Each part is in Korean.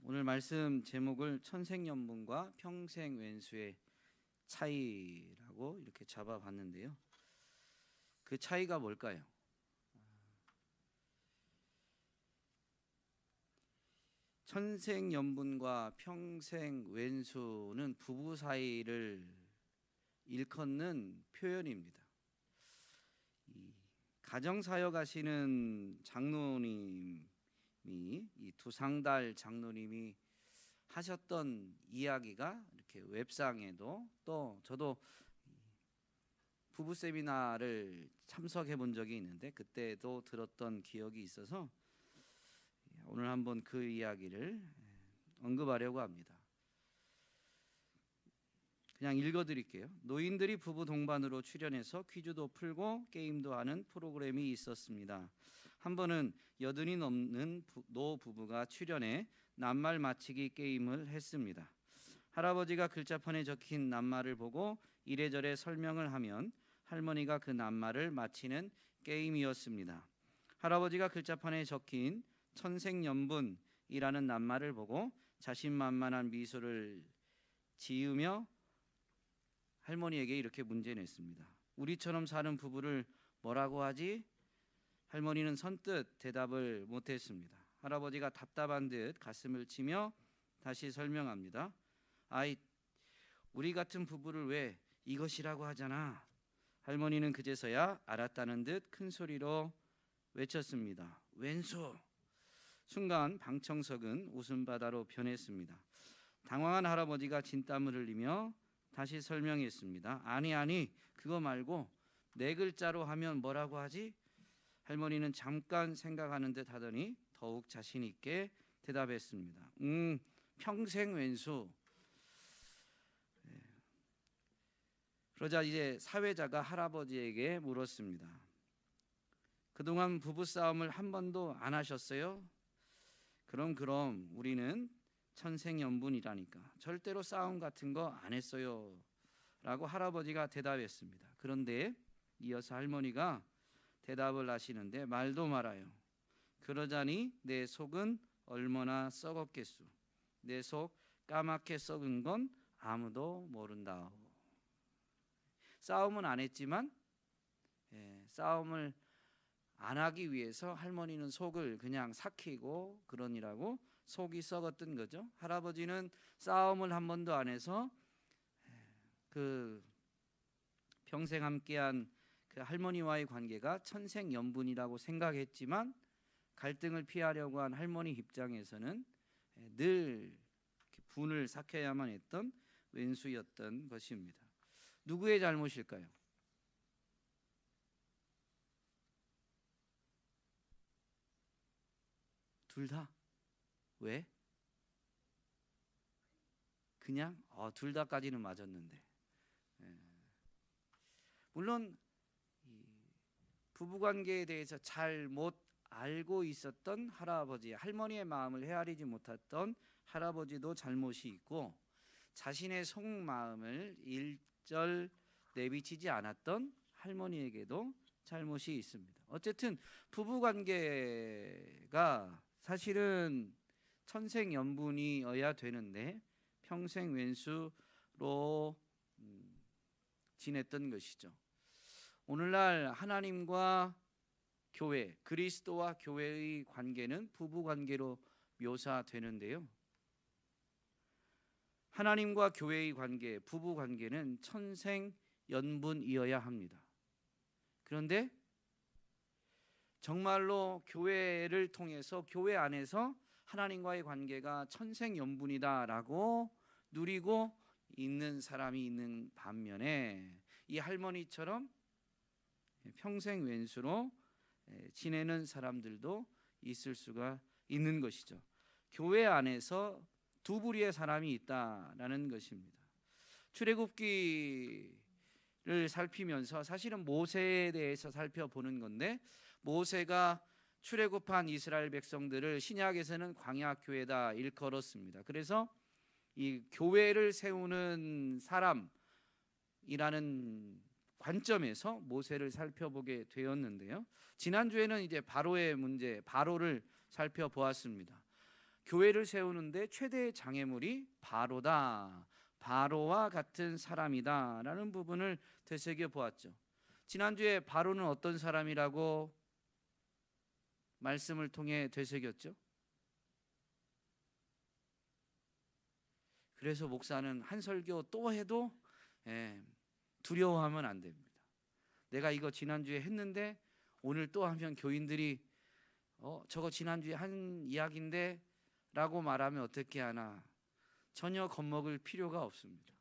오늘 말씀 제목을 천생연분과 평생왼수의 차이라고 이렇게 잡아봤는데요. 그 차이가 뭘까요? 천생연분과 평생왼수는 부부 사이를 일컫는 표현입니다. 가정사역 하시는 장로님이 이 두상달 장로님이 하셨던 이야기가 이렇게 웹상에도, 또 저도 부부 세미나를 참석해 본 적이 있는데 그때도 들었던 기억이 있어서 오늘 한번 그 이야기를 언급하려고 합니다. 그냥 읽어드릴게요. 노인들이 부부 동반으로 출연해서 퀴즈도 풀고 게임도 하는 프로그램이 있었습니다. 한 번은 80이 넘는 노부부가 출연해 낱말 맞히기 게임을 했습니다. 할아버지가 글자판에 적힌 낱말을 보고 이래저래 설명을 하면 할머니가 그 낱말을 맞히는 게임이었습니다. 할아버지가 글자판에 적힌 천생연분이라는 낱말을 보고 자신만만한 미소를 지으며 할머니에게 이렇게 문제 냈습니다. 우리처럼 사는 부부를 뭐라고 하지? 할머니는 선뜻 대답을 못했습니다. 할아버지가 답답한 듯 가슴을 치며 다시 설명합니다. 아이, 우리 같은 부부를 왜 이것이라고 하잖아. 할머니는 그제서야 알았다는 듯 큰 소리로 외쳤습니다. 왼수. 순간 방청석은 웃음바다로 변했습니다. 당황한 할아버지가 진땀을 흘리며 다시 설명했습니다. 아니, 그거 말고 네 글자로 하면 뭐라고 하지? 할머니는 잠깐 생각하는 듯 하더니 더욱 자신 있게 대답했습니다. 평생왼수. 그러자 이제 사회자가 할아버지에게 물었습니다. 그동안 부부싸움을 한 번도 안 하셨어요? 그럼 우리는 천생연분이라니까 절대로 싸움 같은 거 안 했어요 라고 할아버지가 대답했습니다. 그런데 이어서 할머니가 대답을 하시는데 말도 말아요. 그러자니 내 속은 얼마나 썩었겠소. 내 속 까맣게 썩은 건 아무도 모른다. 싸움은 안 했지만 싸움을 안 하기 위해서 할머니는 속을 그냥 삭히고 그러니라고 속이 썩었던 거죠. 할아버지는 싸움을 한 번도 안 해서 그 평생 함께한 그 할머니와의 관계가 천생연분이라고 생각했지만 갈등을 피하려고 한 할머니 입장에서는 늘 분을 삭혀야만 했던 왼수였던 것입니다. 누구의 잘못일까요? 둘 다? 왜? 그냥 둘 다까지는 맞았는데. 물론 부부관계에 대해서 잘 못 알고 있었던 할아버지, 할머니의 마음을 헤아리지 못했던 할아버지도 잘못이 있고 자신의 속마음을 일절 내비치지 않았던 할머니에게도 잘못이 있습니다. 어쨌든 부부관계가 사실은 천생연분이어야 되는데 평생왼수로 지냈던 것이죠. 오늘날 하나님과 교회, 그리스도와 교회의 관계는 부부관계로 묘사되는데요. 하나님과 교회의 관계, 부부관계는 천생연분이어야 합니다. 그런데 정말로 교회를 통해서 교회 안에서 하나님과의 관계가 천생연분이다라고 누리고 있는 사람이 있는 반면에 이 할머니처럼 평생왼수로 지내는 사람들도 있을 수가 있는 것이죠. 교회 안에서 두 부류의 사람이 있다라는 것입니다. 출애굽기를 살피면서 사실은 모세에 대해서 살펴보는 건데 모세가 출애굽한 이스라엘 백성들을 신약에서는 광야교회다 일컬었습니다. 그래서 이 교회를 세우는 사람이라는 관점에서 모세를 살펴보게 되었는데요. 지난주에는 이제 바로의 문제, 바로를 살펴보았습니다. 교회를 세우는데 최대의 장애물이 바로다. 바로와 같은 사람이다 라는 부분을 되새겨 보았죠. 지난주에 바로는 어떤 사람이라고 말씀을 통해 되새겼죠. 그래서 목사는 한 설교 또 해도 두려워하면 안 됩니다. 내가 이거 지난주에 했는데 오늘 또 하면 교인들이 저거 지난주에 한 이야기인데 라고 말하면 어떻게 하나. 전혀 겁먹을 필요가 없습니다.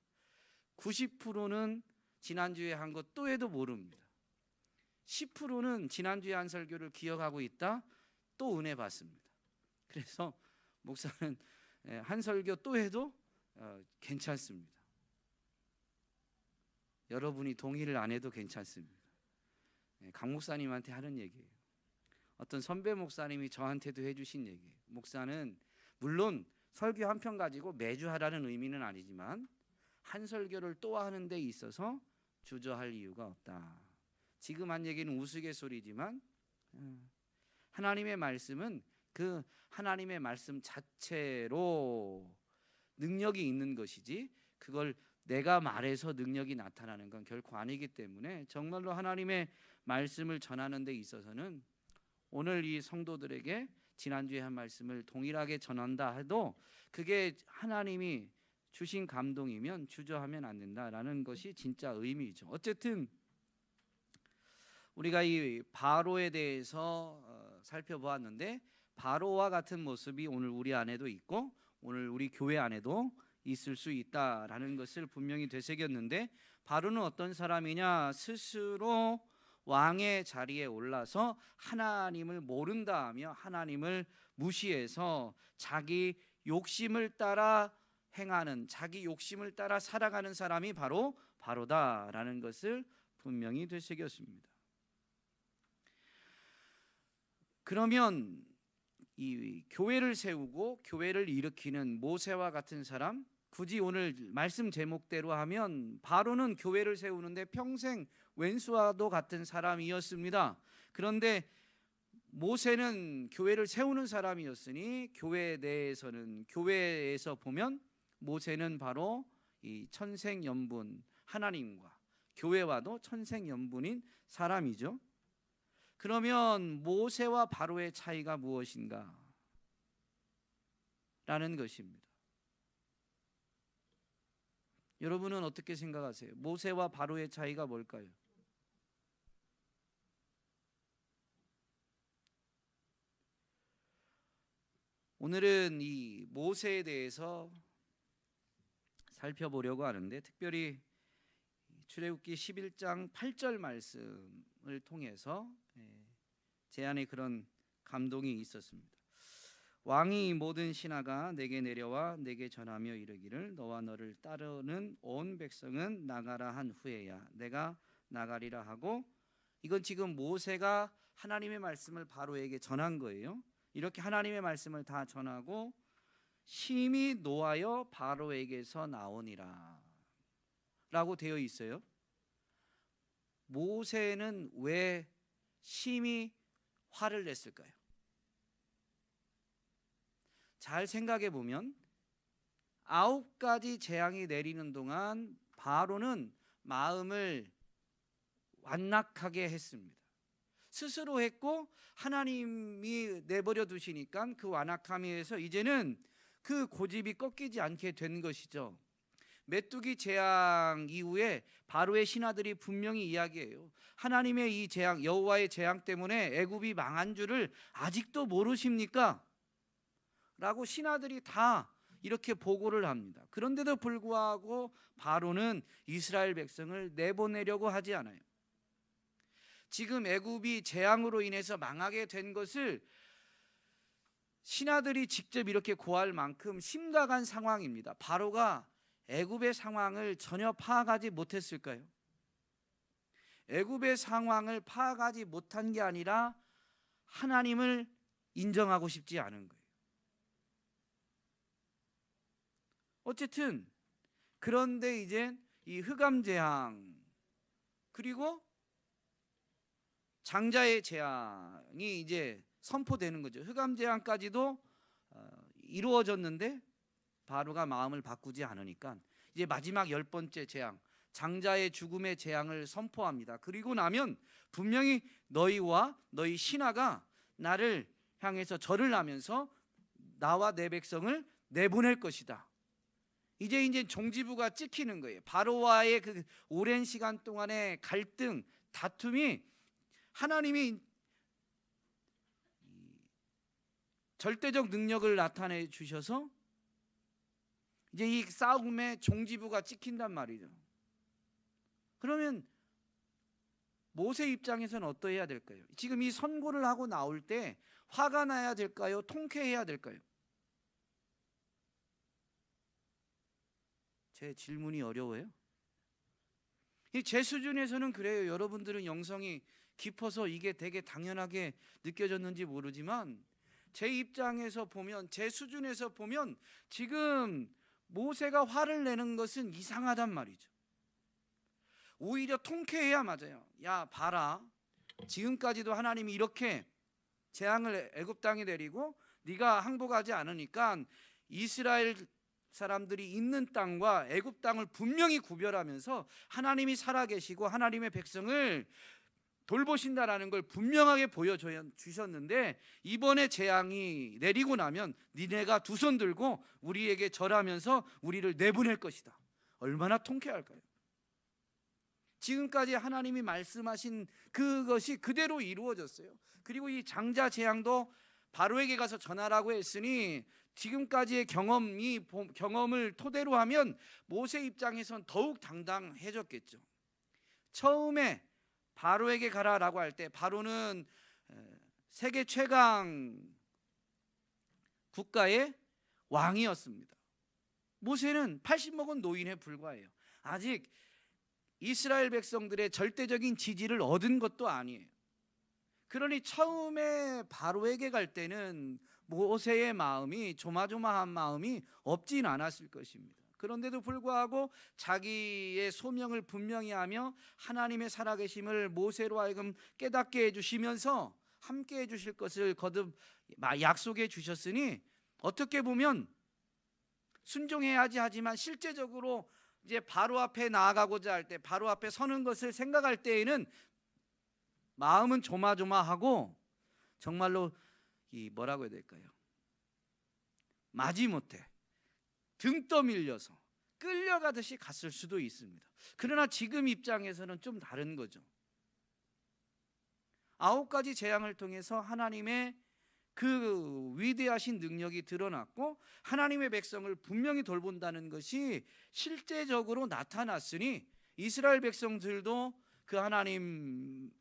90%는 지난주에 한 것 또 해도 모릅니다. 10%는 지난주에 한 설교를 기억하고 있다, 또 은혜 받습니다. 그래서 목사는 한 설교 또 해도 괜찮습니다. 여러분이 동의를 안 해도 괜찮습니다. 강 목사님한테 하는 얘기예요. 어떤 선배 목사님이 저한테도 해주신 얘기예요. 목사는 물론 설교 한 편 가지고 매주 하라는 의미는 아니지만 한 설교를 또 하는 데 있어서 주저할 이유가 없다. 지금 한 얘기는 우스갯소리지만 하나님의 말씀은 그 하나님의 말씀 자체로 능력이 있는 것이지 그걸 내가 말해서 능력이 나타나는 건 결코 아니기 때문에 정말로 하나님의 말씀을 전하는 데 있어서는 오늘 이 성도들에게 지난주에 한 말씀을 동일하게 전한다 해도 그게 하나님이 주신 감동이면 주저하면 안 된다라는 것이 진짜 의미죠. 어쨌든 우리가 이 바로에 대해서 살펴보았는데 바로와 같은 모습이 오늘 우리 안에도 있고 오늘 우리 교회 안에도 있을 수 있다라는 것을 분명히 되새겼는데, 바로는 어떤 사람이냐? 스스로 왕의 자리에 올라서 하나님을 모른다 하며 하나님을 무시해서 자기 욕심을 따라 행하는, 자기 욕심을 따라 살아가는 사람이 바로 바로다라는 것을 분명히 되새겼습니다. 그러면 이 교회를 세우고 교회를 일으키는 모세와 같은 사람, 굳이 오늘 말씀 제목대로 하면 바로는 교회를 세우는데 평생 왼수와도 같은 사람이었습니다. 그런데 모세는 교회를 세우는 사람이었으니 교회 내에서는, 교회에서 보면 모세는 바로 이 천생연분, 하나님과 교회와도 천생연분인 사람이죠. 그러면 모세와 바로의 차이가 무엇인가? 라는 것입니다. 여러분은 어떻게 생각하세요? 모세와 바로의 차이가 뭘까요? 오늘은 이 모세에 대해서 살펴보려고 하는데, 특별히 출애굽기 11장 8절 말씀을 통해서 제 안에 그런 감동이 있었습니다. 왕이 모든 신하가 내게 내려와 내게 전하며 이르기를 너와 너를 따르는 온 백성은 나가라 한 후에야 내가 나가리라 하고, 이건 지금 모세가 하나님의 말씀을 바로에게 전한 거예요. 이렇게 하나님의 말씀을 다 전하고 심히 노하여 바로에게서 나오니라 라고 되어 있어요. 모세는 왜 심히 화를 냈을까요? 잘 생각해 보면 9가지 재앙이 내리는 동안 바로는 마음을 완낙하게 했습니다. 스스로 했고 하나님이 내버려 두시니까 그 완악함에서 이제는 그 고집이 꺾이지 않게 된 것이죠. 메뚜기 재앙 이후에 바로의 신하들이 분명히 이야기해요. 하나님의 이 재앙, 여호와의 재앙 때문에 애굽이 망한 줄을 아직도 모르십니까? 라고 신하들이 다 이렇게 보고를 합니다. 그런데도 불구하고 바로는 이스라엘 백성을 내보내려고 하지 않아요. 지금 애굽이 재앙으로 인해서 망하게 된 것을 신하들이 직접 이렇게 고할 만큼 심각한 상황입니다. 바로가 애굽의 상황을 전혀 파악하지 못했을까요? 애굽의 상황을 파악하지 못한 게 아니라 하나님을 인정하고 싶지 않은 거예요. 어쨌든 그런데 이제 이 흑암 재앙 그리고 장자의 재앙이 이제 선포되는 거죠. 흑암 재앙까지도 이루어졌는데 바로가 마음을 바꾸지 않으니까 이제 마지막 10번째 재앙, 장자의 죽음의 재앙을 선포합니다. 그리고 나면 분명히 너희와 너희 신하가 나를 향해서 절을 하면서 나와 내 백성을 내보낼 것이다. 이제 종지부가 찍히는 거예요. 바로와의 그 오랜 시간 동안의 갈등, 다툼이 하나님이 절대적 능력을 나타내 주셔서 이제 이 싸움의 종지부가 찍힌단 말이죠. 그러면 모세 입장에서는 어떠해야 될까요? 지금 이 선고를 하고 나올 때 화가 나야 될까요? 통쾌해야 될까요? 제 질문이 어려워요? 제 수준에서는 그래요. 여러분들은 영성이 깊어서 이게 되게 당연하게 느껴졌는지 모르지만 제 입장에서 보면, 제 수준에서 보면 지금 모세가 화를 내는 것은 이상하단 말이죠. 오히려 통쾌해야 맞아요. 야, 봐라, 지금까지도 하나님이 이렇게 재앙을 애굽 땅에 내리고 네가 항복하지 않으니까 이스라엘 사람들이 있는 땅과 애굽 땅을 분명히 구별하면서 하나님이 살아계시고 하나님의 백성을 돌보신다라는 걸 분명하게 보여주셨는데 이번에 재앙이 내리고 나면 니네가 두 손 들고 우리에게 절하면서 우리를 내보낼 것이다. 얼마나 통쾌할까요? 지금까지 하나님이 말씀하신 그것이 그대로 이루어졌어요. 그리고 이 장자 재앙도 바로에게 가서 전하라고 했으니 지금까지의 경험을 토대로 하면 모세 입장에선 더욱 당당해졌겠죠. 처음에 바로에게 가라라고 할 때 바로는 세계 최강 국가의 왕이었습니다. 모세는 80 먹은 노인에 불과해요. 아직 이스라엘 백성들의 절대적인 지지를 얻은 것도 아니에요. 그러니 처음에 바로에게 갈 때는 모세의 마음이, 조마조마한 마음이 없진 않았을 것입니다. 그런데도 불구하고 자기의 소명을 분명히 하며 하나님의 살아계심을 모세로 하여금 깨닫게 해주시면서 함께 해주실 것을 거듭 약속해 주셨으니 어떻게 보면 순종해야지 하지만 실제적으로 이제 바로 앞에 나아가고자 할 때, 바로 앞에 서는 것을 생각할 때에는 마음은 조마조마하고 정말로 뭐라고 해야 될까요? 마지못해 등 떠밀려서 끌려가듯이 갔을 수도 있습니다. 그러나 지금 입장에서는 좀 다른 거죠. 9가지 재앙을 통해서 하나님의 그 위대하신 능력이 드러났고 하나님의 백성을 분명히 돌본다는 것이 실제적으로 나타났으니 이스라엘 백성들도 그 하나님의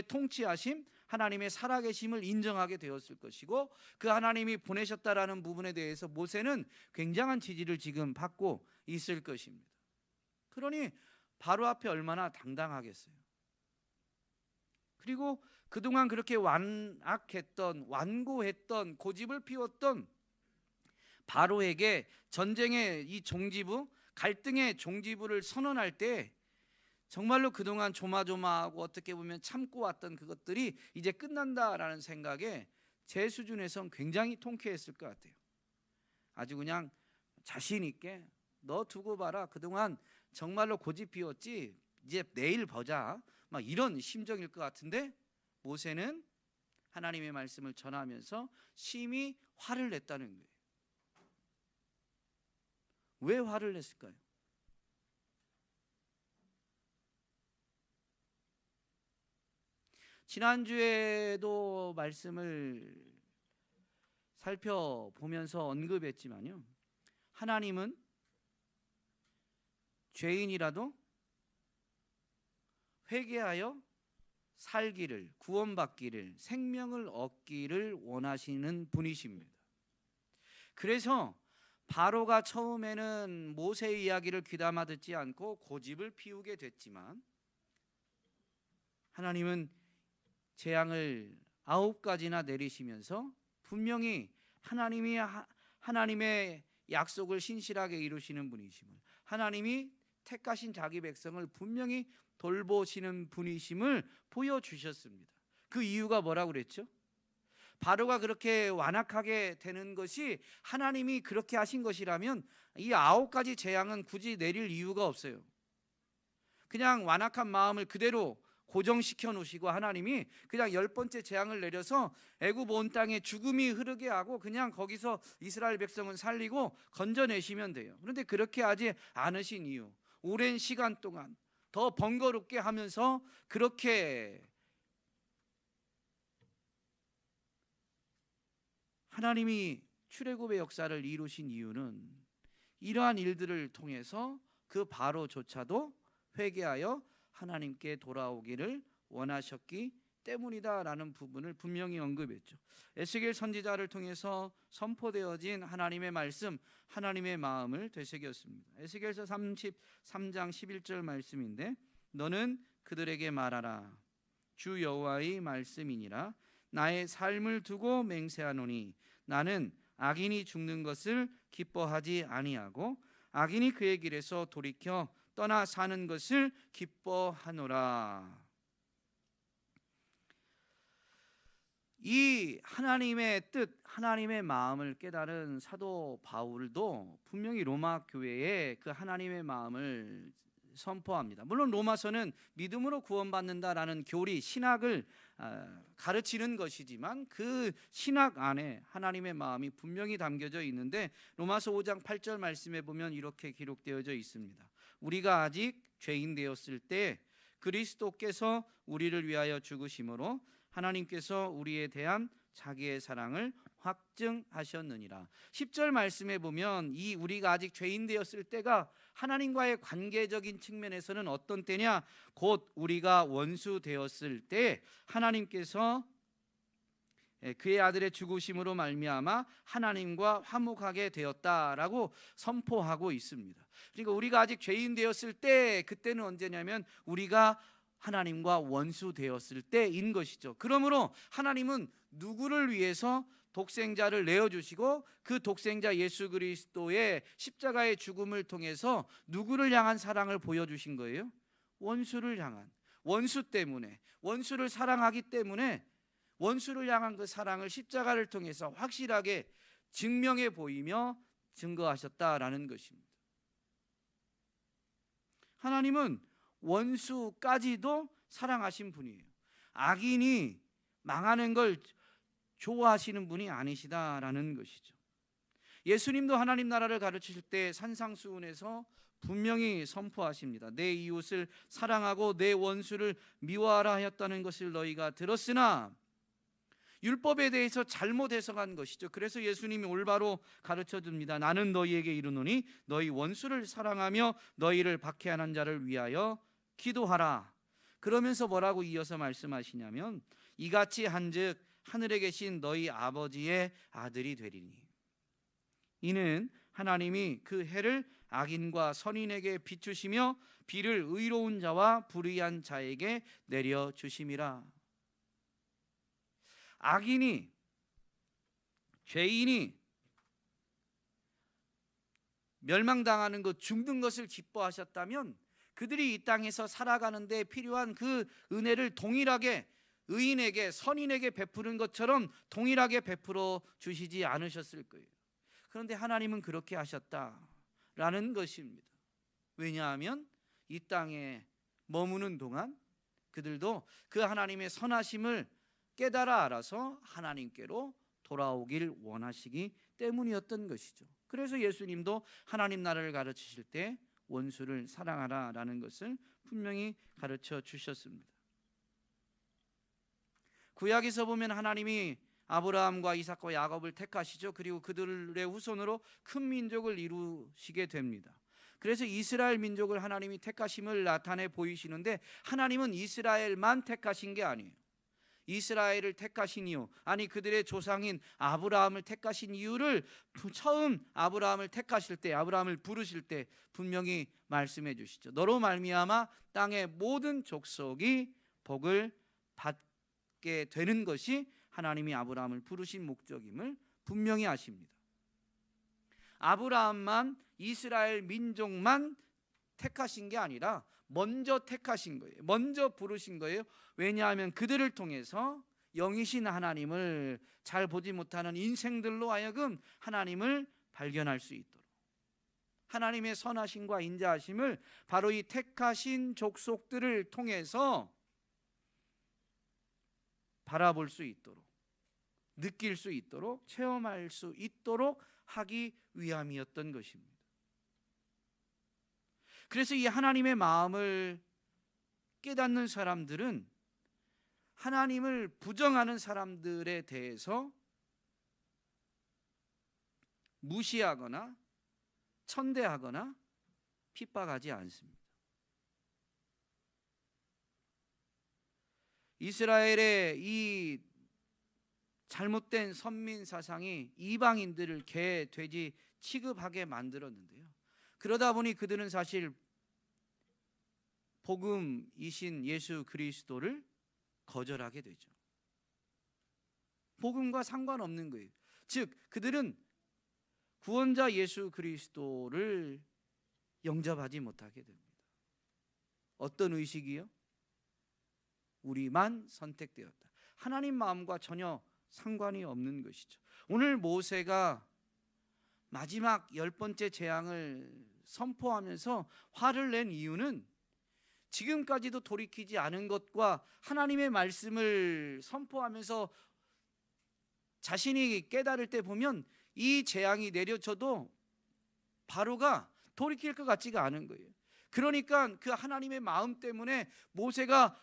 통치하심, 하나님의 살아계심을 인정하게 되었을 것이고 그 하나님이 보내셨다라는 부분에 대해서 모세는 굉장한 지지를 지금 받고 있을 것입니다. 그러니 바로 앞에 얼마나 당당하겠어요. 그리고 그동안 그렇게 완고했던 고집을 피웠던 바로에게 전쟁의 이 종지부, 갈등의 종지부를 선언할 때 정말로 그동안 조마조마하고 어떻게 보면 참고 왔던 그것들이 이제 끝난다라는 생각에 제 수준에선 굉장히 통쾌했을 것 같아요. 아주 그냥 자신 있게 너 두고 봐라, 그동안 정말로 고집 피웠지, 이제 내일 보자, 막 이런 심정일 것 같은데 모세는 하나님의 말씀을 전하면서 심히 화를 냈다는 거예요. 왜 화를 냈을까요? 지난주에도 말씀을 살펴보면서 언급했지만요, 하나님은 죄인이라도 회개하여 살기를, 구원받기를, 생명을 얻기를 원하시는 분이십니다. 그래서 바로가 처음에는 모세의 이야기를 귀담아 듣지 않고 고집을 피우게 됐지만 하나님은 재앙을 9가지나 내리시면서 분명히 하나님이 하나님의 약속을 신실하게 이루시는 분이심을, 하나님이 택하신 자기 백성을 분명히 돌보시는 분이심을 보여주셨습니다. 그 이유가 뭐라고 그랬죠? 바로가 그렇게 완악하게 되는 것이 하나님이 그렇게 하신 것이라면 이 9가지 재앙은 굳이 내릴 이유가 없어요. 그냥 완악한 마음을 그대로 고정시켜 놓으시고 하나님이 그냥 10번째 재앙을 내려서 애굽 온 땅에 죽음이 흐르게 하고 그냥 거기서 이스라엘 백성은 살리고 건져내시면 돼요. 그런데 그렇게 하지 않으신 이유, 오랜 시간 동안 더 번거롭게 하면서 그렇게 하나님이 출애굽의 역사를 이루신 이유는 이러한 일들을 통해서 그 바로조차도 회개하여 하나님께 돌아오기를 원하셨기 때문이다라는 부분을 분명히 언급했죠. 에스겔 선지자를 통해서 선포되어진 하나님의 말씀, 하나님의 마음을 되새겼습니다. 에스겔서 33장 11절 말씀인데, 너는 그들에게 말하라. 주 여호와의 말씀이니라. 나의 삶을 두고 맹세하노니 나는 악인이 죽는 것을 기뻐하지 아니하고 악인이 그의 길에서 돌이켜 떠나 사는 것을 기뻐하노라. 이 하나님의 뜻, 하나님의 마음을 깨달은 사도 바울도 분명히 로마 교회에 그 하나님의 마음을 선포합니다. 물론 로마서는 믿음으로 구원받는다라는 교리, 신학을 가르치는 것이지만 그 신학 안에 하나님의 마음이 분명히 담겨져 있는데, 로마서 5장 8절 말씀에 보면 이렇게 기록되어져 있습니다. 우리가 아직 죄인 되었을 때 그리스도께서 우리를 위하여 죽으심으로 하나님께서 우리에 대한 자기의 사랑을 확증하셨느니라. 10절 말씀에 보면 이 우리가 아직 죄인 되었을 때가 하나님과의 관계적인 측면에서는 어떤 때냐? 곧 우리가 원수 되었을 때 하나님께서 그의 아들의 죽으심으로 말미암아 하나님과 화목하게 되었다라고 선포하고 있습니다. 그러니까 우리가 아직 죄인 되었을 때, 그때는 언제냐면 우리가 하나님과 원수 되었을 때인 것이죠. 그러므로 하나님은 누구를 위해서 독생자를 내어주시고 그 독생자 예수 그리스도의 십자가의 죽음을 통해서 누구를 향한 사랑을 보여주신 거예요? 원수를 향한, 원수 때문에, 원수를 사랑하기 때문에 원수를 향한 그 사랑을 십자가를 통해서 확실하게 증명해 보이며 증거하셨다라는 것입니다. 하나님은 원수까지도 사랑하신 분이에요. 악인이 망하는 걸 좋아하시는 분이 아니시다라는 것이죠. 예수님도 하나님 나라를 가르치실 때 산상수훈에서 분명히 선포하십니다. 내 이웃을 사랑하고 내 원수를 미워하라 하였다는 것을 너희가 들었으나, 율법에 대해서 잘못 해석한 것이죠. 그래서 예수님이 올바로 가르쳐 줍니다. 나는 너희에게 이르노니 너희 원수를 사랑하며 너희를 박해하는 자를 위하여 기도하라. 그러면서 뭐라고 이어서 말씀하시냐면, 이같이 한즉 하늘에 계신 너희 아버지의 아들이 되리니. 이는 하나님이 그 해를 악인과 선인에게 비추시며 비를 의로운 자와 불의한 자에게 내려주심이라. 악인이, 죄인이 멸망당하는 것, 죽는 것을 기뻐하셨다면 그들이 이 땅에서 살아가는 데 필요한 그 은혜를 동일하게 의인에게, 선인에게 베푸는 것처럼 동일하게 베풀어 주시지 않으셨을 거예요. 그런데 하나님은 그렇게 하셨다라는 것입니다. 왜냐하면 이 땅에 머무는 동안 그들도 그 하나님의 선하심을 깨달아 알아서 하나님께로 돌아오길 원하시기 때문이었던 것이죠. 그래서 예수님도 하나님 나라를 가르치실 때 원수를 사랑하라라는 것을 분명히 가르쳐 주셨습니다. 구약에서 보면 하나님이 아브라함과 이삭과 야곱을 택하시죠. 그리고 그들의 후손으로 큰 민족을 이루시게 됩니다. 그래서 이스라엘 민족을 하나님이 택하심을 나타내 보이시는데, 하나님은 이스라엘만 택하신 게 아니에요. 이스라엘을 택하신 이유, 아니 그들의 조상인 아브라함을 택하신 이유를 처음 아브라함을 택하실 때, 아브라함을 부르실 때 분명히 말씀해 주시죠. 너로 말미암아 땅의 모든 족속이 복을 받게 되는 것이 하나님이 아브라함을 부르신 목적임을 분명히 아십니다. 아브라함만, 이스라엘 민족만 택하신 게 아니라 먼저 택하신 거예요. 먼저 부르신 거예요. 왜냐하면 그들을 통해서 영이신 하나님을 잘 보지 못하는 인생들로 하여금 하나님을 발견할 수 있도록, 하나님의 선하심과 인자하심을 바로 이 택하신 족속들을 통해서 바라볼 수 있도록, 느낄 수 있도록, 체험할 수 있도록 하기 위함이었던 것입니다. 그래서 이 하나님의 마음을 깨닫는 사람들은 하나님을 부정하는 사람들에 대해서 무시하거나 천대하거나 핍박하지 않습니다. 이스라엘의 이 잘못된 선민 사상이 이방인들을 개, 돼지 취급하게 만들었는데요, 그러다 보니 그들은 사실 복음이신 예수 그리스도를 거절하게 되죠. 복음과 상관없는 거예요. 즉 그들은 구원자 예수 그리스도를 영접하지 못하게 됩니다. 어떤 의식이요? 우리만 선택되었다. 하나님 마음과 전혀 상관이 없는 것이죠. 오늘 모세가 마지막 10번째 재앙을 선포하면서 화를 낸 이유는 지금까지도 돌이키지 않은 것과 하나님의 말씀을 선포하면서 자신이 깨달을 때 보면 이 재앙이 내려져도 바로가 돌이킬 것 같지가 않은 거예요. 그러니까 그 하나님의 마음 때문에 모세가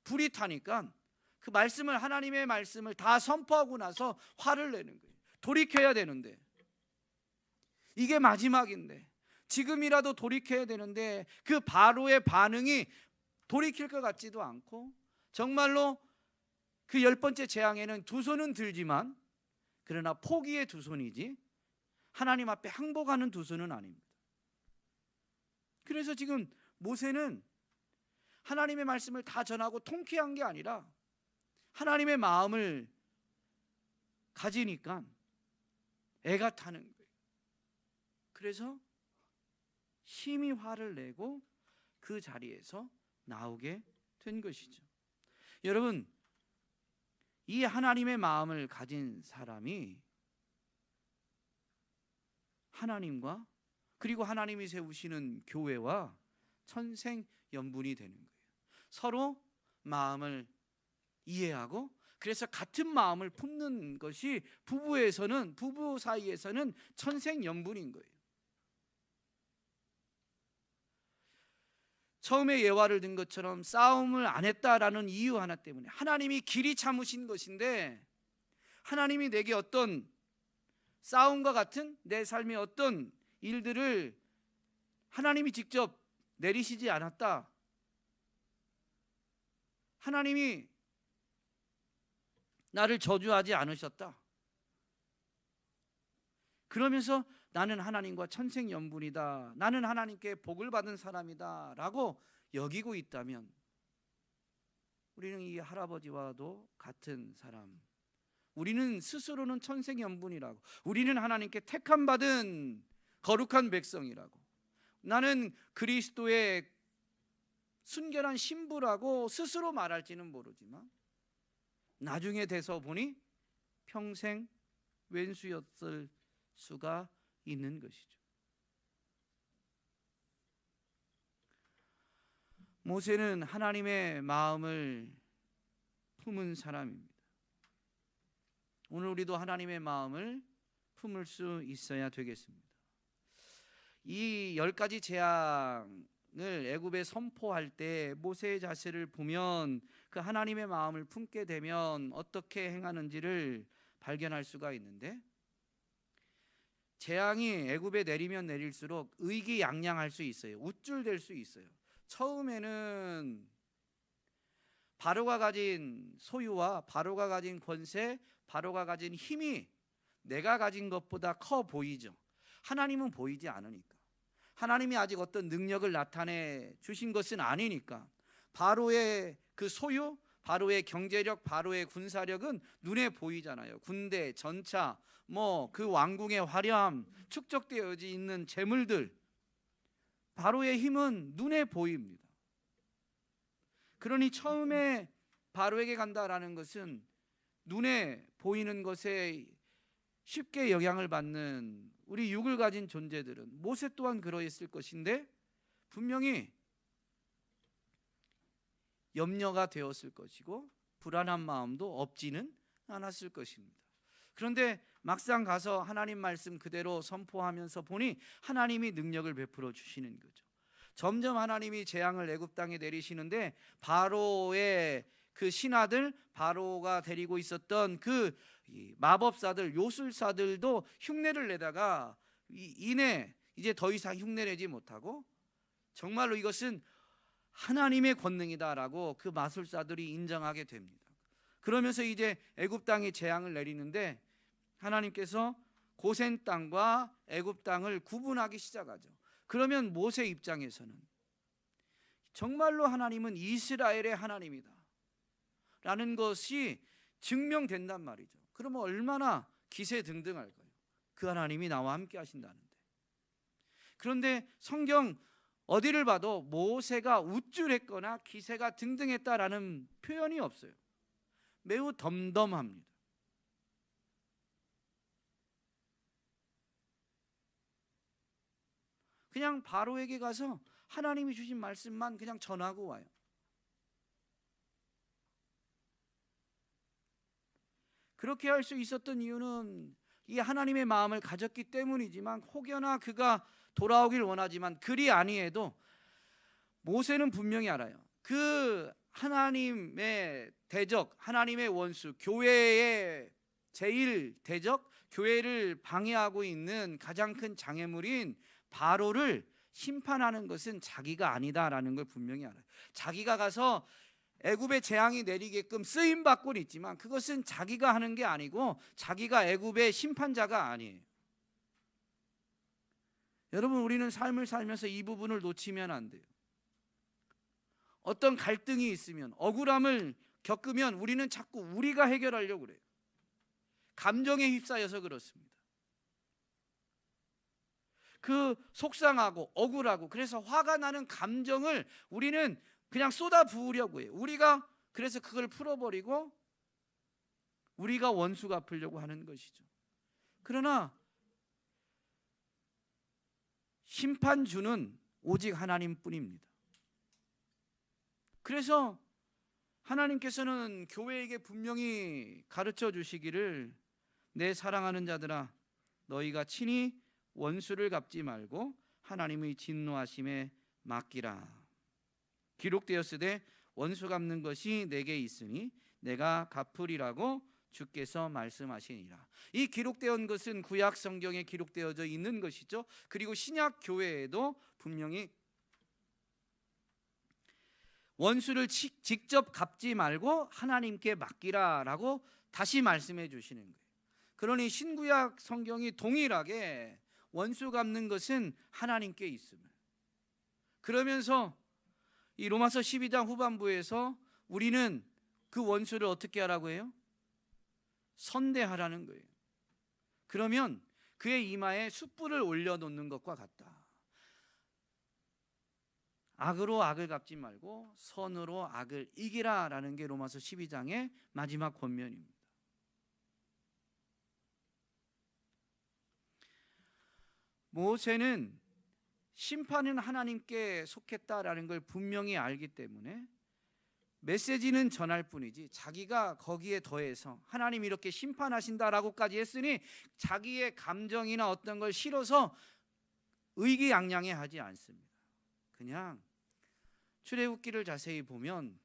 불이 타니까 그 말씀을, 하나님의 말씀을 다 선포하고 나서 화를 내는 거예요. 돌이켜야 되는데, 이게 마지막인데, 지금이라도 돌이켜야 되는데 그 바로의 반응이 돌이킬 것 같지도 않고, 정말로 그 10번째 재앙에는 두 손은 들지만 그러나 포기의 두 손이지 하나님 앞에 항복하는 두 손은 아닙니다. 그래서 지금 모세는 하나님의 말씀을 다 전하고 통쾌한 게 아니라 하나님의 마음을 가지니까 애가 타는 거예요. 그래서 심히 화를 내고 그 자리에서 나오게 된 것이죠. 여러분, 이 하나님의 마음을 가진 사람이 하나님과, 그리고 하나님이 세우시는 교회와 천생연분이 되는 거예요. 서로 마음을 이해하고, 그래서 같은 마음을 품는 것이 부부 사이에서는 천생연분인 거예요. 처음에 예화를 든 것처럼 싸움을 안 했다라는 이유 하나 때문에, 하나님이 길이 참으신 것인데 하나님이 내게 어떤 싸움과 같은 내 삶의 어떤 일들을 하나님이 직접 내리시지 않았다. 하나님이 나를 저주하지 않으셨다. 그러면서 나는 하나님과 천생연분이다, 나는 하나님께 복을 받은 사람이다 라고 여기고 있다면, 우리는 이 할아버지와도 같은 사람, 우리는 스스로는 천생연분이라고, 우리는 하나님께 택함받은 거룩한 백성이라고, 나는 그리스도의 순결한 신부라고 스스로 말할지는 모르지만 나중에 돼서 보니 평생 왼수였을 수가 있는 것이죠. 모세는 하나님의 마음을 품은 사람입니다. 오늘 우리도 하나님의 마음을 품을 수 있어야 되겠습니다. 이 10가지 재앙을 애굽에 선포할 때 모세의 자세를 보면 그 하나님의 마음을 품게 되면 어떻게 행하는지를 발견할 수가 있는데, 재앙이 애굽에 내리면 내릴수록 의기양양할 수 있어요. 우쭐될 수 있어요. 처음에는 바로가 가진 소유와 바로가 가진 권세, 바로가 가진 힘이 내가 가진 것보다 커 보이죠. 하나님은 보이지 않으니까, 하나님이 아직 어떤 능력을 나타내 주신 것은 아니니까, 바로의 그 소유, 바로의 경제력, 바로의 군사력은 눈에 보이잖아요. 군대, 전차, 그 왕궁의 화려함, 축적되어 있는 재물들, 바로의 힘은 눈에 보입니다. 그러니 처음에 바로에게 간다라는 것은 눈에 보이는 것에 쉽게 영향을 받는 우리 육을 가진 존재들은 모세 또한 그러했을 것인데 분명히 염려가 되었을 것이고 불안한 마음도 없지는 않았을 것입니다. 그런데 막상 가서 하나님 말씀 그대로 선포하면서 보니 하나님이 능력을 베풀어 주시는 거죠. 점점 하나님이 재앙을 애굽 땅에 내리시는데 바로의 그 신하들, 바로가 데리고 있었던 그 마법사들, 요술사들도 흉내를 내다가 이내 이제 더 이상 흉내내지 못하고 정말로 이것은 하나님의 권능이다라고 그 마술사들이 인정하게 됩니다. 그러면서 이제 애굽 땅에 재앙을 내리는데 하나님께서 고센 땅과 애굽 땅을 구분하기 시작하죠. 그러면 모세 입장에서는 정말로 하나님은 이스라엘의 하나님이다 라는 것이 증명된단 말이죠. 그러면 얼마나 기세등등할까요? 그 하나님이 나와 함께 하신다는데. 그런데 성경 어디를 봐도 모세가 우쭐했거나 기세가 등등했다라는 표현이 없어요. 매우 덤덤합니다. 그냥 바로에게 가서 하나님이 주신 말씀만 그냥 전하고 와요. 그렇게 할 수 있었던 이유는 이 하나님의 마음을 가졌기 때문이지만 혹여나 그가 돌아오길 원하지만 그리 아니해도 모세는 분명히 알아요. 그 하나님의 대적, 하나님의 원수, 교회의 제일 대적, 교회를 방해하고 있는 가장 큰 장애물인 바로를 심판하는 것은 자기가 아니다라는 걸 분명히 알아요. 자기가 가서 애굽의 재앙이 내리게끔 쓰임 받고는 있지만 그것은 자기가 하는 게 아니고 자기가 애굽의 심판자가 아니에요. 여러분, 우리는 삶을 살면서 이 부분을 놓치면 안 돼요. 어떤 갈등이 있으면, 억울함을 겪으면 우리는 자꾸 우리가 해결하려고 그래요. 감정에 휩싸여서 그렇습니다. 그 속상하고 억울하고 그래서 화가 나는 감정을 우리는 그냥 쏟아 부으려고 해요. 우리가 그래서 그걸 풀어버리고 우리가 원수 갚으려고 하는 것이죠. 그러나 심판주는 오직 하나님뿐입니다. 그래서 하나님께서는 교회에게 분명히 가르쳐 주시기를 내 사랑하는 자들아 너희가 친히 원수를 갚지 말고 하나님의 진노하심에 맡기라. 기록되었으되 원수 갚는 것이 내게 있으니 내가 갚으리라고 주께서 말씀하시니라. 이 기록되어 것은 구약 성경에 기록되어져 있는 것이죠. 그리고 신약 교회에도 분명히 원수를 직접 갚지 말고 하나님께 맡기라라고 다시 말씀해 주시는 거예요. 그러니 신구약 성경이 동일하게 원수 갚는 것은 하나님께 있음을. 그러면서 이 로마서 12장 후반부에서 우리는 그 원수를 어떻게 하라고 해요? 선대하라는 거예요. 그러면 그의 이마에 숯불을 올려놓는 것과 같다. 악으로 악을 갚지 말고 선으로 악을 이기라라는 게 로마서 12장의 마지막 권면입니다. 모세는 심판은 하나님께 속했다라는 걸 분명히 알기 때문에 메시지는 전할 뿐이지 자기가 거기에 더해서 하나님 이렇게 심판하신다라고까지 했으니 자기의 감정이나 어떤 걸 실어서 의기양양해 하지 않습니다. 그냥 출애굽기를 자세히 보면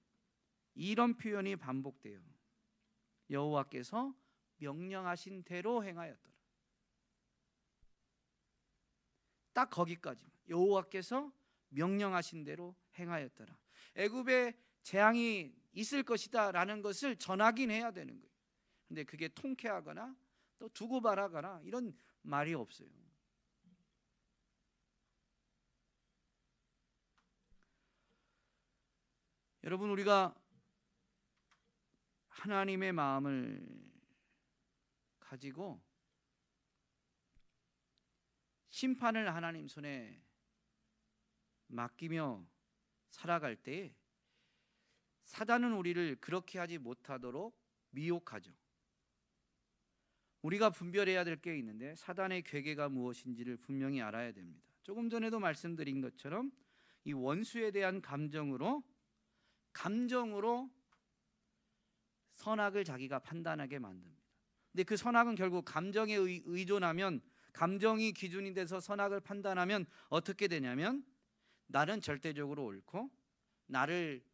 이런 표현이 반복돼요. 여호와께서 명령하신 대로 행하였더라. 딱 거기까지만. 여호와께서 명령하신 대로 행하였더라. 애굽에 재앙이 있을 것이다 라는 것을 전하긴 해야 되는 거예요. 근데 그게 통쾌하거나 또 두고 말하거나 이런 말이 없어요. 여러분, 우리가 하나님의 마음을 가지고 심판을 하나님 손에 맡기며 살아갈 때 사단은 우리를 그렇게 하지 못하도록 미혹하죠. 우리가 분별해야 될 게 있는데 사단의 괴계가 무엇인지를 분명히 알아야 됩니다. 조금 전에도 말씀드린 것처럼 이 원수에 대한 감정으로 선악을 자기가 판단하게 만듭니다. 근데 그 선악은 결국 감정에 의존하면, 감정이 기준이 돼서 선악을 판단하면 어떻게 되냐면 나는 절대적으로 옳고 나를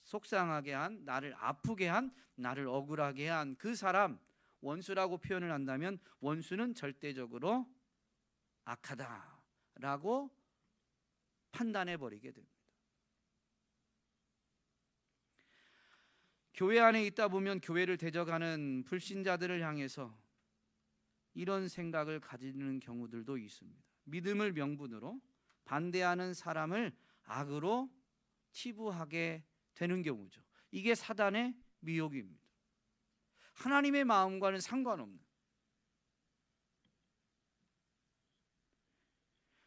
속상하게 한, 나를 아프게 한, 나를 억울하게 한 그 사람, 원수라고 표현을 한다면 원수는 절대적으로 악하다라고 판단해 버리게 됩니다. 교회 안에 있다 보면 교회를 대적하는 불신자들을 향해서 이런 생각을 가지는 경우들도 있습니다. 믿음을 명분으로 반대하는 사람을 악으로 치부하게 되는 경우죠. 이게 사단의 미혹입니다. 하나님의 마음과는 상관없는,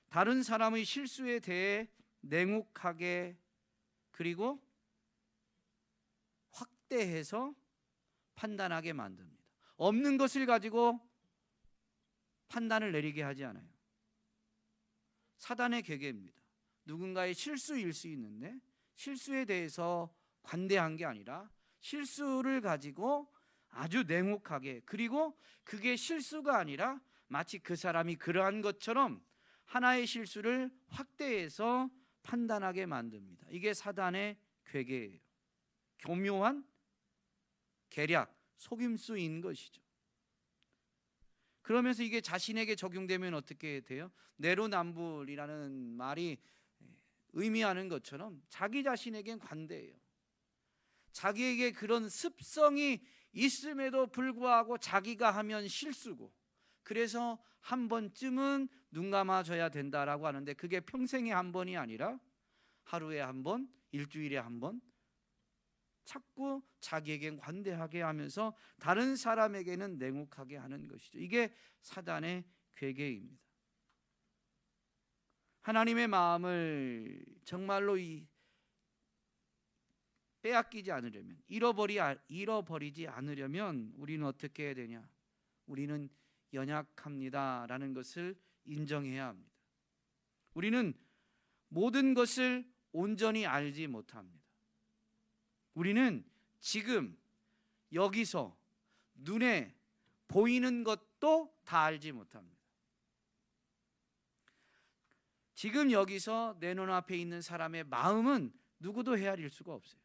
다른 사람의 실수에 대해 냉혹하게 그리고 확대해서 판단하게 만듭니다. 없는 것을 가지고 판단을 내리게 하지 않아요. 사단의 계계입니다. 누군가의 실수일 수 있는데 실수에 대해서 관대한 게 아니라 실수를 가지고 아주 냉혹하게, 그리고 그게 실수가 아니라 마치 그 사람이 그러한 것처럼 하나의 실수를 확대해서 판단하게 만듭니다. 이게 사단의 괴계예요. 교묘한 계략, 속임수인 것이죠. 그러면서 이게 자신에게 적용되면 어떻게 돼요? 내로남불이라는 말이 의미하는 것처럼 자기 자신에겐 관대해요. 자기에게 그런 습성이 있음에도 불구하고 자기가 하면 실수고, 그래서 한 번쯤은 눈 감아줘야 된다라고 하는데 그게 평생에 한 번이 아니라 하루에 한 번, 일주일에 한 번 자꾸 자기에겐 관대하게 하면서 다른 사람에게는 냉혹하게 하는 것이죠. 이게 사단의 괴계입니다. 하나님의 마음을 정말로 빼앗기지 않으려면, 잃어버리지 않으려면 우리는 어떻게 해야 되냐? 우리는 연약합니다라는 것을 인정해야 합니다. 우리는 모든 것을 온전히 알지 못합니다. 우리는 지금 여기서 눈에 보이는 것도 다 알지 못합니다. 지금 여기서 내 눈앞에 있는 사람의 마음은 누구도 헤아릴 수가 없어요.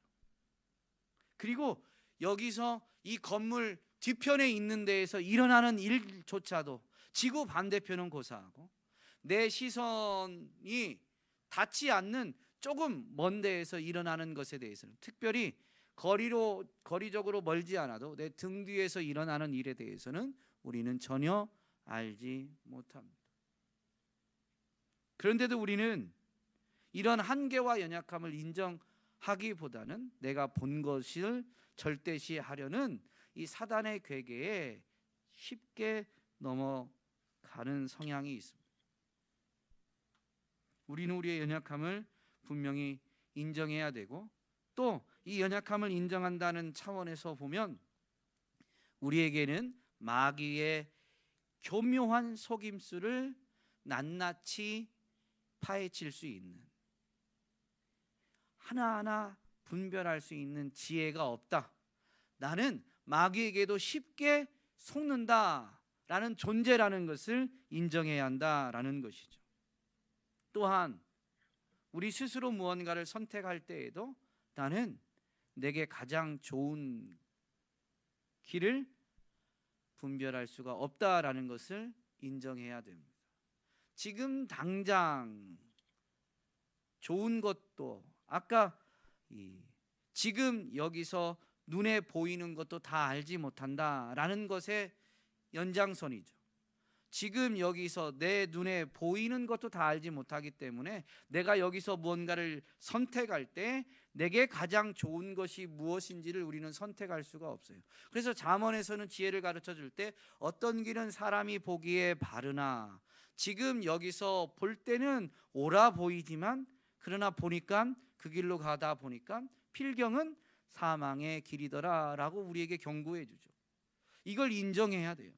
그리고 여기서 이 건물 뒤편에 있는 데에서 일어나는 일조차도 지구 반대편은 고사하고 내 시선이 닿지 않는 조금 먼 데에서 일어나는 것에 대해서는, 특별히 거리적으로 멀지 않아도 내 등 뒤에서 일어나는 일에 대해서는 우리는 전혀 알지 못합니다. 그런데도 우리는 이런 한계와 연약함을 인정하기보다는 내가 본 것을 절대시하려는 이 사단의 괴계에 쉽게 넘어가는 성향이 있습니다. 우리는 우리의 연약함을 분명히 인정해야 되고, 또 이 연약함을 인정한다는 차원에서 보면 우리에게는 마귀의 교묘한 속임수를 낱낱이 파헤칠 수 있는, 하나하나 분별할 수 있는 지혜가 없다. 나는 마귀에게도 쉽게 속는다라는 존재라는 것을 인정해야 한다라는 것이죠. 또한 우리 스스로 무언가를 선택할 때에도 나는 내게 가장 좋은 길을 분별할 수가 없다라는 것을 인정해야 됩니다. 지금 당장 좋은 것도, 아까 지금 여기서 눈에 보이는 것도 다 알지 못한다라는 것의 연장선이죠. 지금 여기서 내 눈에 보이는 것도 다 알지 못하기 때문에 내가 여기서 무언가를 선택할 때 내게 가장 좋은 것이 무엇인지를 우리는 선택할 수가 없어요. 그래서 잠언에서는 지혜를 가르쳐 줄 때 어떤 길은 사람이 보기에 바르나, 지금 여기서 볼 때는 옳아 보이지만 그러나 보니까 그 길로 가다 보니까 필경은 사망의 길이더라 라고 우리에게 경고해 주죠. 이걸 인정해야 돼요.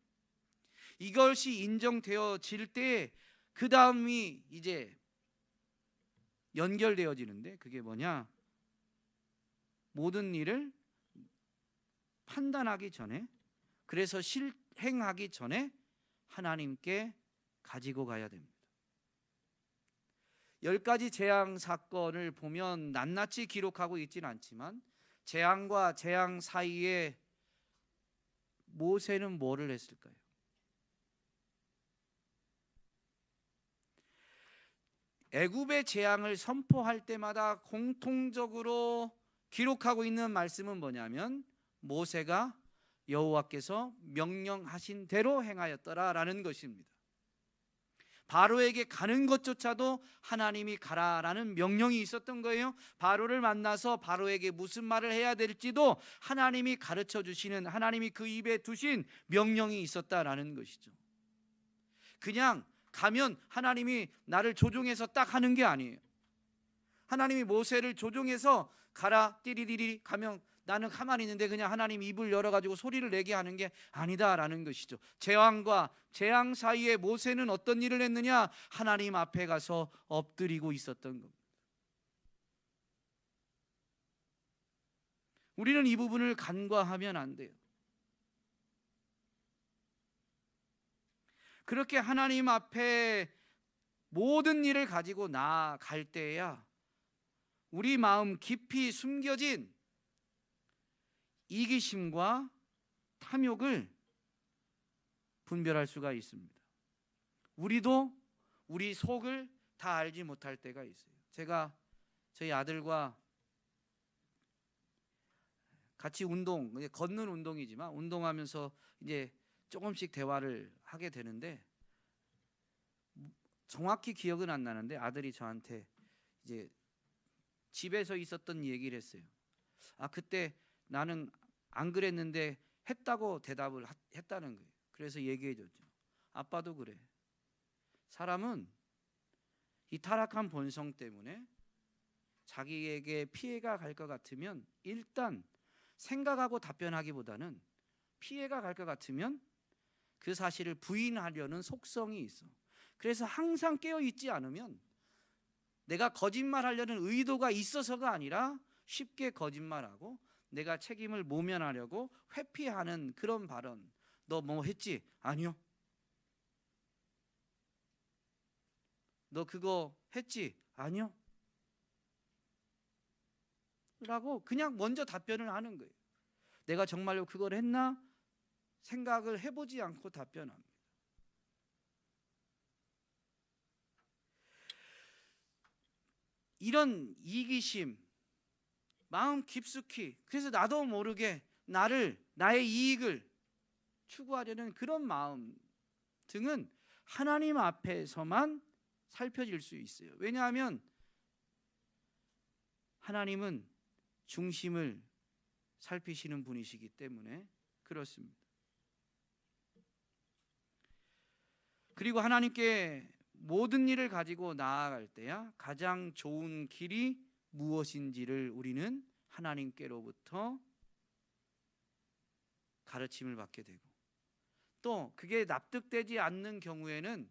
이것이 인정되어질 때 그 다음이 이제 연결되어지는데, 그게 뭐냐? 모든 일을 판단하기 전에, 그래서 실행하기 전에 하나님께 가지고 가야 됩니다. 10가지 재앙 사건을 보면 낱낱이 기록하고 있지는 않지만 재앙과 재앙 사이에 모세는 뭐를 했을까요? 애굽의 재앙을 선포할 때마다 공통적으로 기록하고 있는 말씀은 뭐냐면 모세가 여호와께서 명령하신 대로 행하였더라라는 것입니다. 바로에게 가는 것조차도 하나님이 가라라는 명령이 있었던 거예요. 바로를 만나서 바로에게 무슨 말을 해야 될지도 하나님이 가르쳐 주시는, 하나님이 그 입에 두신 명령이 있었다라는 것이죠. 그냥 가면 하나님이 나를 조종해서 딱 하는 게 아니에요. 하나님이 모세를 조종해서 가라 띠리리리 가면 나는 가만히 있는데 그냥 하나님 입을 열어가지고 소리를 내게 하는 게 아니다라는 것이죠. 재앙과 재앙 사이에 모세는 어떤 일을 했느냐? 하나님 앞에 가서 엎드리고 있었던 겁니다. 우리는 이 부분을 간과하면 안 돼요. 그렇게 하나님 앞에 모든 일을 가지고 나아갈 때야 우리 마음 깊이 숨겨진 이기심과 탐욕을 분별할 수가 있습니다. 우리도 우리 속을 다 알지 못할 때가 있어요. 제가 저희 아들과 같이 걷는 운동이지만 운동하면서 이제 조금씩 대화를 하게 되는데 정확히 기억은 안 나는데 아들이 저한테 이제 집에서 있었던 얘기를 했어요. 아, 그때 나는 안 그랬는데 했다고 대답을 했다는 거예요. 그래서 얘기해 줬죠. 아빠도 그래. 사람은 이 타락한 본성 때문에 자기에게 피해가 갈 것 같으면 일단 생각하고 답변하기보다는 피해가 갈 것 같으면 그 사실을 부인하려는 속성이 있어. 그래서 항상 깨어 있지 않으면 내가 거짓말하려는 의도가 있어서가 아니라 쉽게 거짓말하고 내가 책임을 모면하려고 회피하는 그런 발언. 너 뭐 했지? 아니요. 너 그거 했지? 아니요. 라고 그냥 먼저 답변을 하는 거예요. 내가 정말로 그걸 했나? 생각을 해보지 않고 답변합니다. 이런 이기심, 마음 깊숙이, 그래서 나도 모르게 나의 이익을 추구하려는 그런 마음 등은 하나님 앞에서만 살펴질 수 있어요. 왜냐하면 하나님은 중심을 살피시는 분이시기 때문에 그렇습니다. 그리고 하나님께 모든 일을 가지고 나아갈 때야 가장 좋은 길이 무엇인지를 우리는 하나님께로부터 가르침을 받게 되고, 또 그게 납득되지 않는 경우에는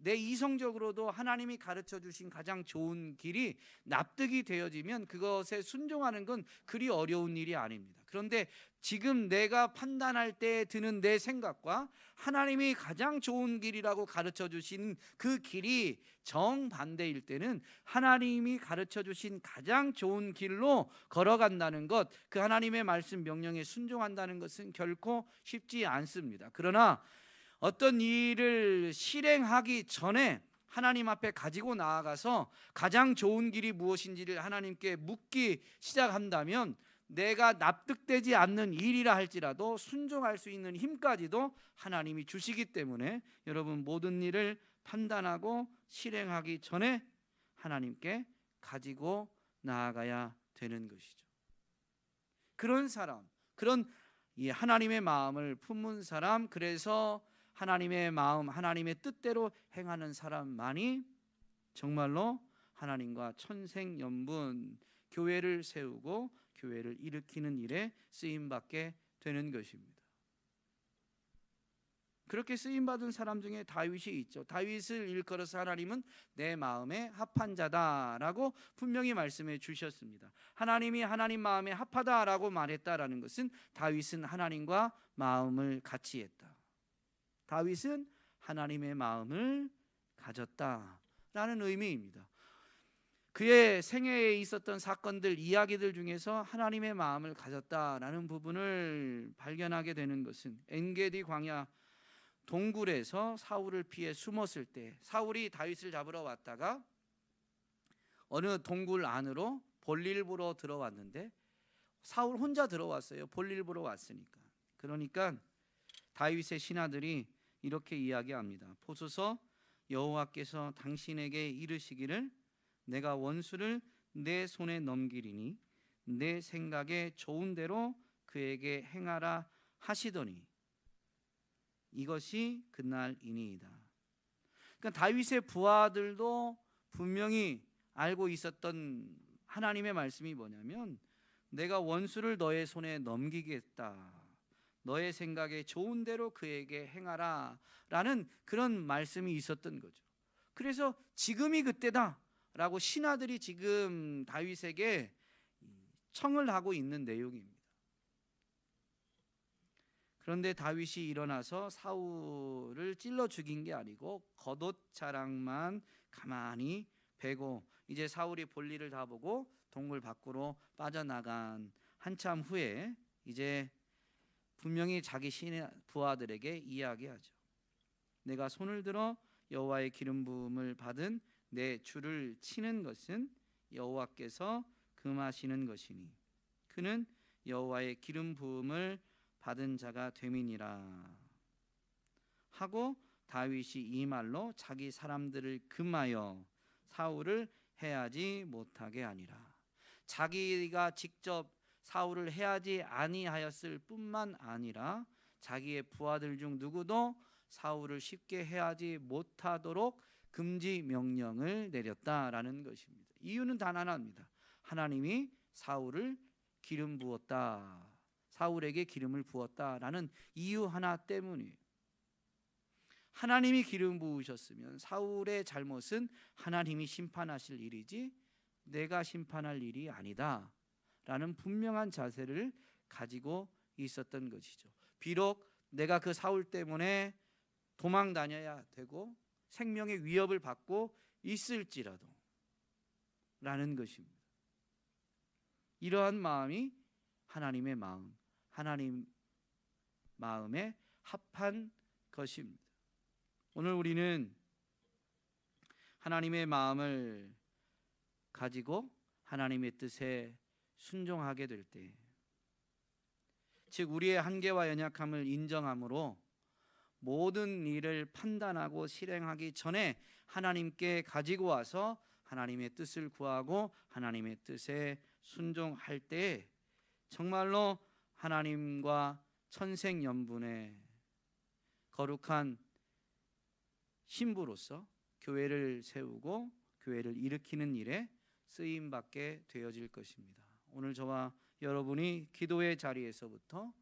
내 이성적으로도 하나님이 가르쳐 주신 가장 좋은 길이 납득이 되어지면 그것에 순종하는 건 그리 어려운 일이 아닙니다. 그런데 지금 내가 판단할 때 드는 내 생각과 하나님이 가장 좋은 길이라고 가르쳐 주신 그 길이 정반대일 때는 하나님이 가르쳐 주신 가장 좋은 길로 걸어간다는 것, 그 하나님의 말씀 명령에 순종한다는 것은 결코 쉽지 않습니다. 그러나 어떤 일을 실행하기 전에 하나님 앞에 가지고 나아가서 가장 좋은 길이 무엇인지를 하나님께 묻기 시작한다면 내가 납득되지 않는 일이라 할지라도 순종할 수 있는 힘까지도 하나님이 주시기 때문에 여러분, 모든 일을 판단하고 실행하기 전에 하나님께 가지고 나아가야 되는 것이죠. 그런 사람, 그런 이 하나님의 마음을 품은 사람, 그래서 하나님의 마음, 하나님의 뜻대로 행하는 사람만이 정말로 하나님과 천생연분, 교회를 세우고 교회를 일으키는 일에 쓰임받게 되는 것입니다. 그렇게 쓰임 받은 사람 중에 다윗이 있죠. 다윗을 일컬어서 하나님은 내 마음에 합한 자다라고 분명히 말씀해 주셨습니다. 하나님이 하나님 마음에 합하다라고 말했다라는 것은 다윗은 하나님과 마음을 같이 했다. 다윗은 하나님의 마음을 가졌다라는 의미입니다. 그의 생애에 있었던 사건들, 이야기들 중에서 하나님의 마음을 가졌다라는 부분을 발견하게 되는 것은 엔게디 광야 동굴에서 사울을 피해 숨었을 때, 사울이 다윗을 잡으러 왔다가 어느 동굴 안으로 볼일 보러 들어왔는데 사울 혼자 들어왔어요. 볼일 보러 왔으니까. 그러니까 다윗의 신하들이 이렇게 이야기합니다. 보소서, 여호와께서 당신에게 이르시기를 내가 원수를 내 손에 넘기리니 내 생각에 좋은 대로 그에게 행하라 하시더니 이것이 그날이니이다. 그러니까 다윗의 부하들도 분명히 알고 있었던 하나님의 말씀이 뭐냐면 내가 원수를 너의 손에 넘기겠다. 너의 생각에 좋은 대로 그에게 행하라 라는 그런 말씀이 있었던 거죠. 그래서 지금이 그때다 라고 신하들이 지금 다윗에게 청을 하고 있는 내용입니다. 그런데 다윗이 일어나서 사울을 찔러 죽인 게 아니고 겉옷 자락만 가만히 베고 이제 사울이 볼일을 다 보고 동굴 밖으로 빠져나간 한참 후에 이제 분명히 자기 신의 부하들에게 이야기하죠. 내가 손을 들어 여호와의 기름 부음을 받은 내 주를 치는 것은 여호와께서 금하시는 것이니 그는 여호와의 기름 부음을 받은 자가 됨이니라 하고 다윗이 이 말로 자기 사람들을 금하여 사울을 해하지 못하게 하니라. 자기가 직접 사울을 해하지 아니하였을 뿐만 아니라 자기의 부하들 중 누구도 사울을 쉽게 해하지 못하도록 금지 명령을 내렸다라는 것입니다. 이유는 단 하나입니다. 하나님이 사울을 기름 부었다. 사울에게 기름을 부었다라는 이유 하나 때문이에요. 하나님이 기름 부으셨으면 사울의 잘못은 하나님이 심판하실 일이지 내가 심판할 일이 아니다 라는 분명한 자세를 가지고 있었던 것이죠. 비록 내가 그 사울 때문에 도망 다녀야 되고 생명의 위협을 받고 있을지라도 라는 것입니다. 이러한 마음이 하나님의 마음, 하나님 마음에 합한 것입니다. 오늘 우리는 하나님의 마음을 가지고 하나님의 뜻에 순종하게 될 때, 즉 우리의 한계와 연약함을 인정함으로 모든 일을 판단하고 실행하기 전에 하나님께 가지고 와서 하나님의 뜻을 구하고 하나님의 뜻에 순종할 때 정말로 하나님과 천생연분의 거룩한 신부로서 교회를 세우고 교회를 일으키는 일에 쓰임받게 되어질 것입니다. 오늘 저와 여러분이 기도의 자리에서부터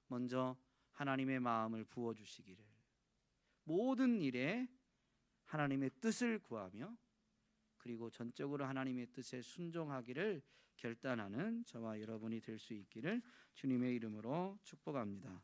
먼저 하나님의 마음을 부어주시기를, 모든 일에 하나님의 뜻을 구하며 그리고 전적으로 하나님의 뜻에 순종하기를 결단하는 저와 여러분이 될 수 있기를 주님의 이름으로 축복합니다.